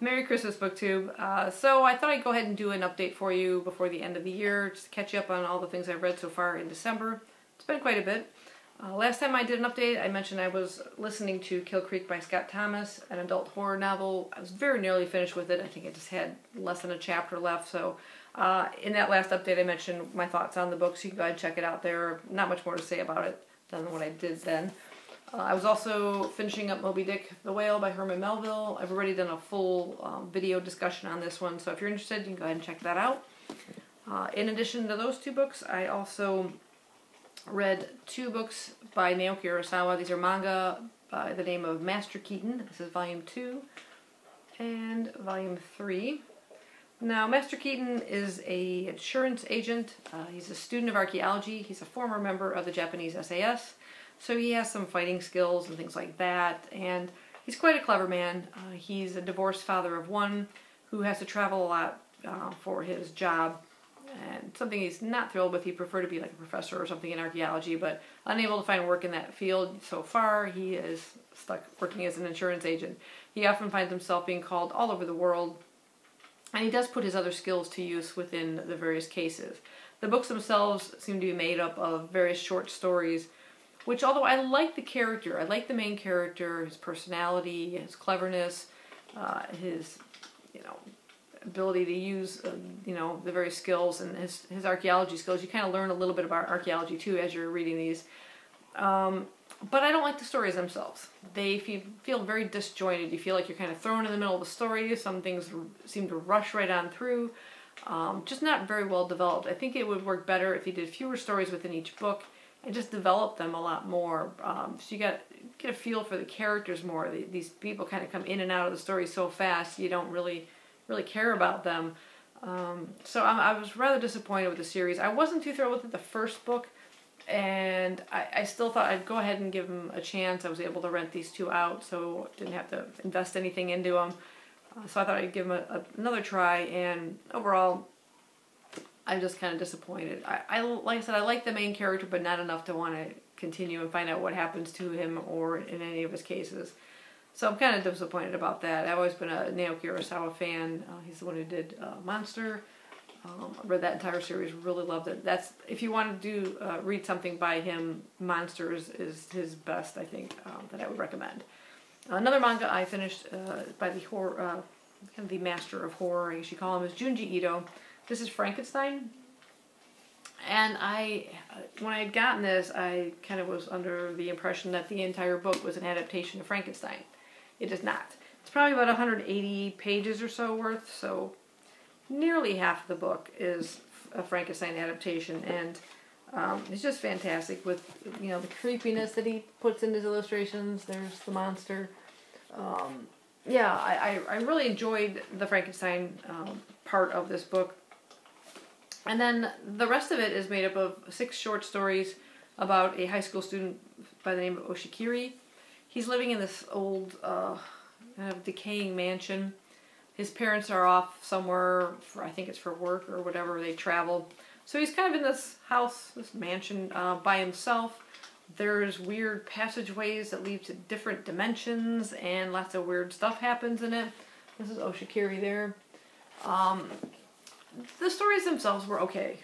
Merry Christmas, BookTube. So I thought I'd go ahead and do an update for you before the end of the year, just to catch you up on all the things I've read so far in December. It's been quite a bit. Last time I did an update, I mentioned I was listening to Kill Creek by Scott Thomas, an adult horror novel. I was very nearly finished with it. I think I just had less than a chapter left. So in that last update, I mentioned my thoughts on the book, so you can go ahead and check it out there. Not much more to say about it than what I did then. I was also finishing up Moby Dick the Whale by Herman Melville. I've already done a full video discussion on this one, so if you're interested, you can go ahead and check that out. In addition to those two books, I also read two books by Naoki Urasawa. These are manga by the name of Master Keaton. This is Volume 2 and Volume 3. Now, Master Keaton is an insurance agent. He's a student of archaeology. He's a former member of the Japanese SAS. So he has some fighting skills and things like that, and he's quite a clever man. He's a divorced father of one who has to travel a lot for his job, and something he's not thrilled with. He'd prefer to be like a professor or something in archaeology, but unable to find work in that field so far. He is stuck working as an insurance agent. He often finds himself being called all over the world, and he does put his other skills to use within the various cases. The books themselves seem to be made up of various short stories, which, although I like the character, I like the main character, his personality, his cleverness, his, ability to use, the various skills and his archaeology skills. You kind of learn a little bit about archaeology too as you're reading these. But I don't like the stories themselves. They feel very disjointed. You feel like you're kind of thrown in the middle of the story. Some things seem to rush right on through. Just not very well developed. I think it would work better if you did fewer stories within each book and just develop them a lot more. So you get a feel for the characters more. These people kind of come in and out of the story so fast, you don't really care about them. So I was rather disappointed with the series. I wasn't too thrilled with the first book, and I still thought I'd go ahead and give them a chance. I was able to rent these two out, so didn't have to invest anything into them. So I thought I'd give them another try, and overall, I'm just kind of disappointed. Like I said, I like the main character, but not enough to want to continue and find out what happens to him or in any of his cases. So I'm kind of disappointed about that. I've always been a Naoki Urasawa fan. He's the one who did Monster. I read that entire series, really loved it. If you want to read something by him, Monster is his best, I think, that I would recommend. Another manga I finished by the horror, kind of the master of horror, I guess you call him, is Junji Ito. This is Frankenstein, and when I had gotten this, I kind of was under the impression that the entire book was an adaptation of Frankenstein. It is not. It's probably about 180 pages or so worth, so nearly half of the book is a Frankenstein adaptation, and it's just fantastic with, the creepiness that he puts in his illustrations. There's the monster. Yeah, I really enjoyed the Frankenstein part of this book. And then the rest of it is made up of 6 short stories about a high school student by the name of Oshikiri. He's living in this old, kind of decaying mansion. His parents are off somewhere, I think it's for work or whatever, they travel. So he's kind of in this house, this mansion, by himself. There's weird passageways that lead to different dimensions, and lots of weird stuff happens in it. This is Oshikiri there. The stories themselves were okay.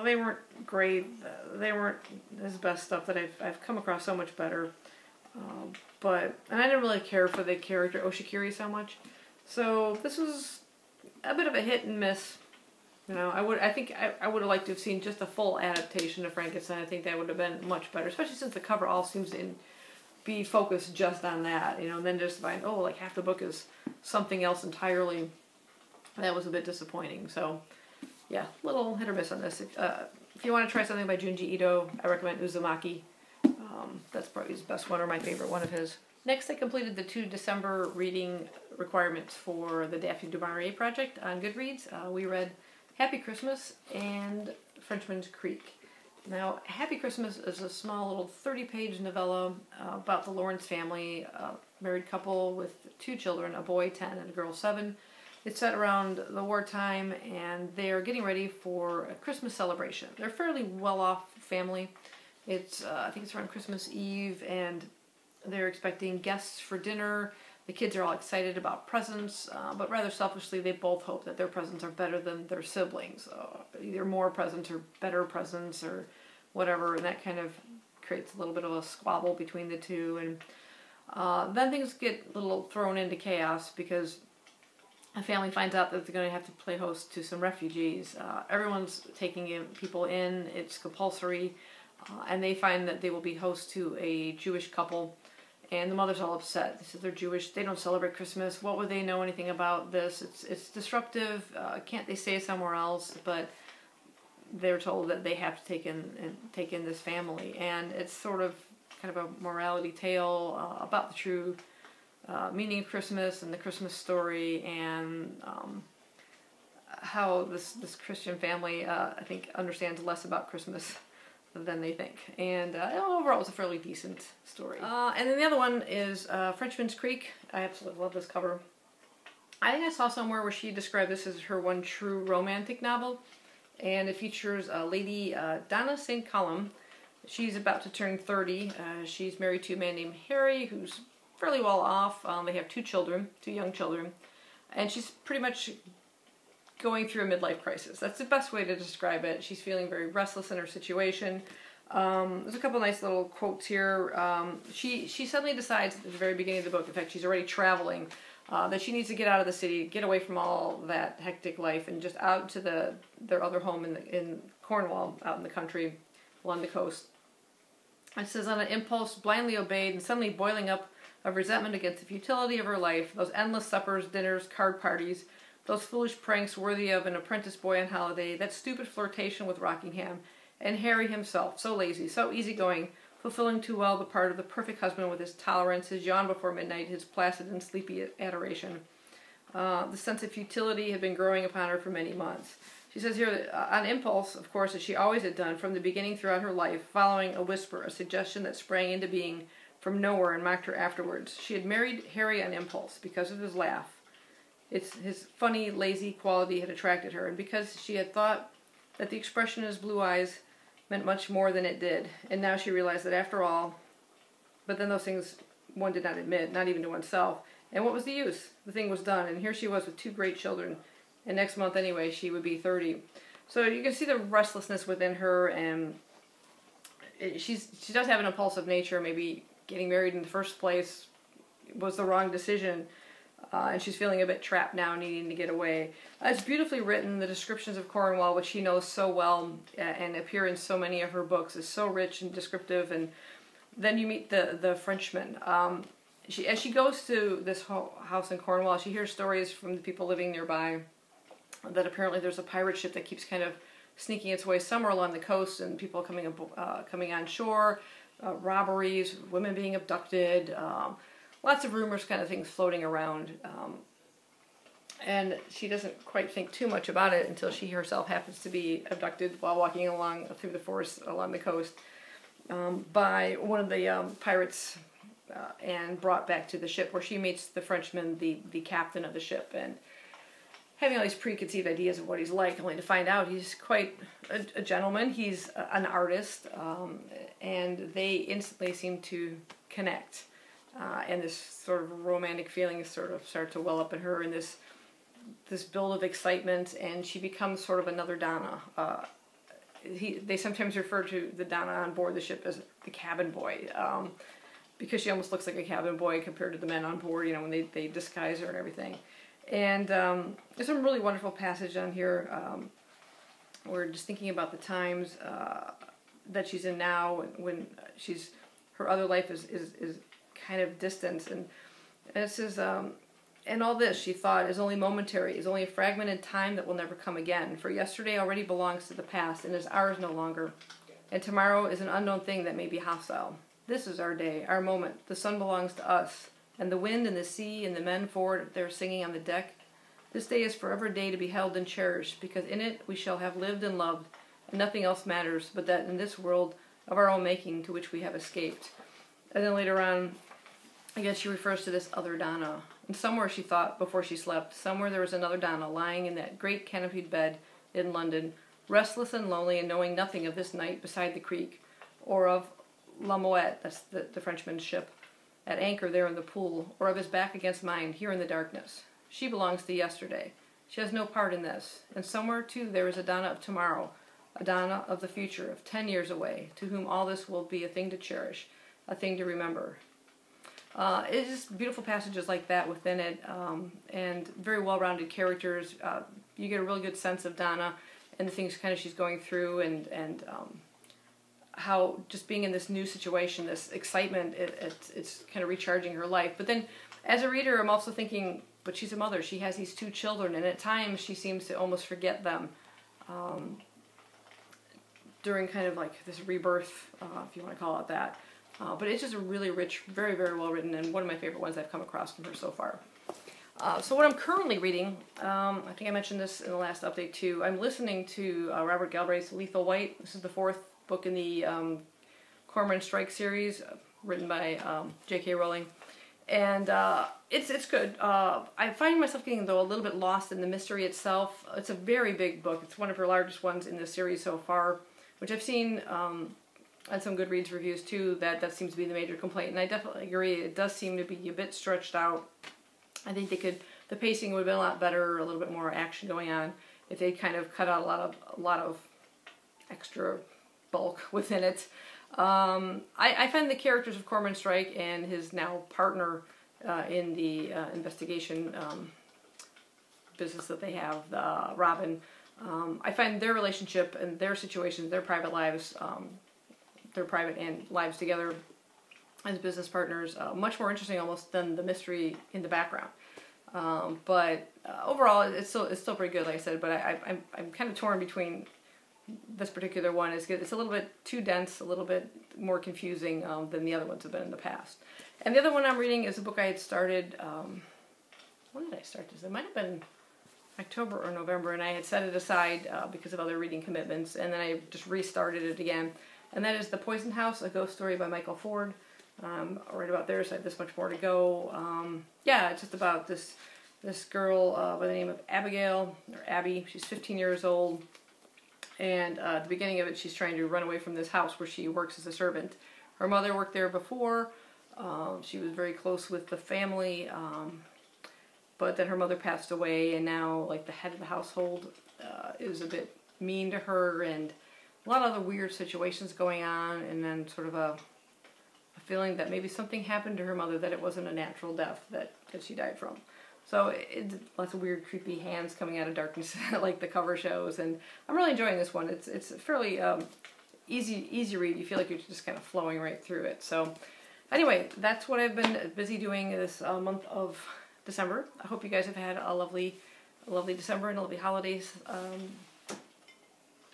They weren't great. They weren't his best stuff that I've come across so much better. And I didn't really care for the character Oshikiri so much. So this was a bit of a hit and miss. I think I would have liked to have seen just a full adaptation of Frankenstein. I think that would have been much better, especially since the cover all seems to be focused just on that. And then just find, like half the book is something else entirely. That was a bit disappointing. So, yeah, little hit or miss on this. If you want to try something by Junji Ito, I recommend Uzumaki. That's probably his best one or my favorite one of his. Next, I completed the 2 December reading requirements for the Daphne du Maurier project on Goodreads. We read Happy Christmas and Frenchman's Creek. Now, Happy Christmas is a small little 30-page novella about the Lawrence family, a married couple with 2 children, a boy 10 and a girl 7. It's set around the wartime, and they're getting ready for a Christmas celebration. They're a fairly well-off family. I think it's around Christmas Eve, and they're expecting guests for dinner. The kids are all excited about presents, but rather selfishly, they both hope that their presents are better than their siblings. Either more presents or better presents or whatever, and that kind of creates a little bit of a squabble between the two. And then things get a little thrown into chaos because a family finds out that they're going to have to play host to some refugees. Everyone's taking people in, it's compulsory, and they find that they will be host to a Jewish couple. And the mother's all upset. They said they're Jewish. They don't celebrate Christmas. What would they know anything about this? It's disruptive. Can't they stay somewhere else? But they're told that they have to take in this family, and it's sort of kind of a morality tale about the true meaning of Christmas and the Christmas story, and how this Christian family I think understands less about Christmas than they think. And overall, it's a fairly decent story. And then the other one is Frenchman's Creek. I absolutely love this cover. I think I saw somewhere where she described this as her one true romantic novel, and it features Lady Donna St. Column. She's about to turn 30. She's married to a man named Harry, who's fairly well off. They have two young children, and she's pretty much going through a midlife crisis. That's the best way to describe it. She's feeling very restless in her situation. There's a couple nice little quotes here. She suddenly decides at the very beginning of the book, in fact she's already traveling, that she needs to get out of the city, get away from all that hectic life, and just out to their other home in Cornwall, out in the country, along the coast. It says, on an impulse, blindly obeyed, and suddenly boiling up of resentment against the futility of her life, those endless suppers, dinners, card parties, those foolish pranks worthy of an apprentice boy on holiday, that stupid flirtation with Rockingham, and Harry himself, so lazy, so easygoing, fulfilling too well the part of the perfect husband with his tolerance, his yawn before midnight, his placid and sleepy adoration. The sense of futility had been growing upon her for many months. She says here that on impulse, of course, as she always had done from the beginning throughout her life, following a whisper, a suggestion that sprang into being from nowhere and mocked her afterwards. She had married Harry on impulse because of his laugh. His funny, lazy quality had attracted her, and because she had thought that the expression in his blue eyes meant much more than it did. And now she realized that after all, but then those things one did not admit, not even to oneself. And what was the use? The thing was done, and here she was with two great children. And next month anyway, she would be 30. So you can see the restlessness within her, and she does have an impulsive nature. Maybe getting married in the first place was the wrong decision. And she's feeling a bit trapped now, needing to get away. It's beautifully written. The descriptions of Cornwall, which she knows so well and appear in so many of her books, is so rich and descriptive. And then you meet the Frenchman. As she goes to this house in Cornwall, she hears stories from the people living nearby that apparently there's a pirate ship that keeps kind of sneaking its way somewhere along the coast, and people coming on shore, robberies, women being abducted. Lots of rumors, kind of things floating around, and she doesn't quite think too much about it until she herself happens to be abducted while walking along through the forest along the coast by one of the pirates and brought back to the ship, where she meets the Frenchman, the captain of the ship, and having all these preconceived ideas of what he's like, only to find out he's quite a gentleman. He's an artist, and they instantly seem to connect. And this sort of romantic feeling sort of start to well up in her, and this build of excitement, and she becomes sort of another Donna. They sometimes refer to the Donna on board the ship as the cabin boy, because she almost looks like a cabin boy compared to the men on board, when they disguise her and everything. And there's some really wonderful passage on here. We're just thinking about the times that she's in now, when her other life is kind of distant, and it says, and all this, she thought, is only momentary, is only a fragment in time that will never come again, for yesterday already belongs to the past and is ours no longer, and tomorrow is an unknown thing that may be hostile. This is our day, our moment. The sun belongs to us, and the wind and the sea and the men forward there singing on the deck. This day is forever a day to be held and cherished, because in it we shall have lived and loved, and nothing else matters but that in this world of our own making to which we have escaped. And then later on, I guess she refers to this other Donna. And somewhere, she thought, before she slept, somewhere there was another Donna lying in that great canopied bed in London, restless and lonely and knowing nothing of this night beside the creek, or of La Moette, that's the Frenchman's ship, at anchor there in the pool, or of his back against mine here in the darkness. She belongs to yesterday. She has no part in this. And somewhere, too, there is a Donna of tomorrow, a Donna of the future, of 10 years away, to whom all this will be a thing to cherish, a thing to remember. It's just beautiful passages like that within it, and very well-rounded characters. You get a really good sense of Donna and the things kind of she's going through, and how just being in this new situation, this excitement, it's kind of recharging her life. But then, as a reader, I'm also thinking, but she's a mother. She has these 2 children, and at times she seems to almost forget them during kind of like this rebirth, if you want to call it that. But it's just a really rich, very, very well written, and one of my favorite ones I've come across from her so far. So what I'm currently reading, I think I mentioned this in the last update too, I'm listening to Robert Galbraith's Lethal White. This is the 4th book in the Cormoran Strike series, written by J.K. Rowling. And it's good. I find myself getting, though, a little bit lost in the mystery itself. It's a very big book. It's one of her largest ones in the series so far, which I've seen on some Goodreads reviews too, that seems to be the major complaint. And I definitely agree. It does seem to be a bit stretched out. I think the pacing would have been a lot better, a little bit more action going on, if they kind of cut out a lot of extra bulk within it. I find the characters of Cormoran Strike and his now partner in the investigation business that they have, Robin, I find their relationship and their situations, their private lives, their private and lives together as business partners, much more interesting almost than the mystery in the background. But overall, it's still pretty good, like I said. But I'm kind of torn between this particular one. It's a little bit too dense, a little bit more confusing than the other ones have been in the past. And the other one I'm reading is a book I had started. When did I start this? It might have been October or November, and I had set it aside because of other reading commitments, and then I just restarted it again. And that is The Poison House, a ghost story by Michael Ford. Right about there, so I have this much more to go. Yeah, it's just about this girl by the name of Abigail, or Abby. She's 15 years old, and at the beginning of it, she's trying to run away from this house where she works as a servant. Her mother worked there before. She was very close with the family, but then her mother passed away, and now, like, the head of the household is a bit mean to her, and a lot of other weird situations going on, and then sort of a feeling that maybe something happened to her mother, that it wasn't a natural death that she died from. So lots of weird, creepy hands coming out of darkness, like the cover shows, and I'm really enjoying this one. It's a fairly easy read. You feel like you're just kind of flowing right through it. So anyway, that's what I've been busy doing this month of December. I hope you guys have had a lovely December and lovely holidays,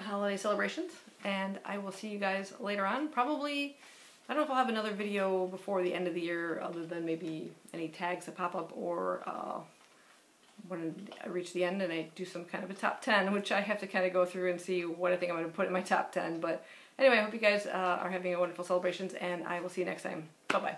holiday celebrations, and I will see you guys later on. Probably, I don't know if I'll have another video before the end of the year, other than maybe any tags that pop up, or when I reach the end and I do some kind of a top 10, which I have to kind of go through and see what I think I'm going to put in my top 10. But anyway, I hope you guys are having a wonderful celebrations, and I will see you next time. Bye-bye.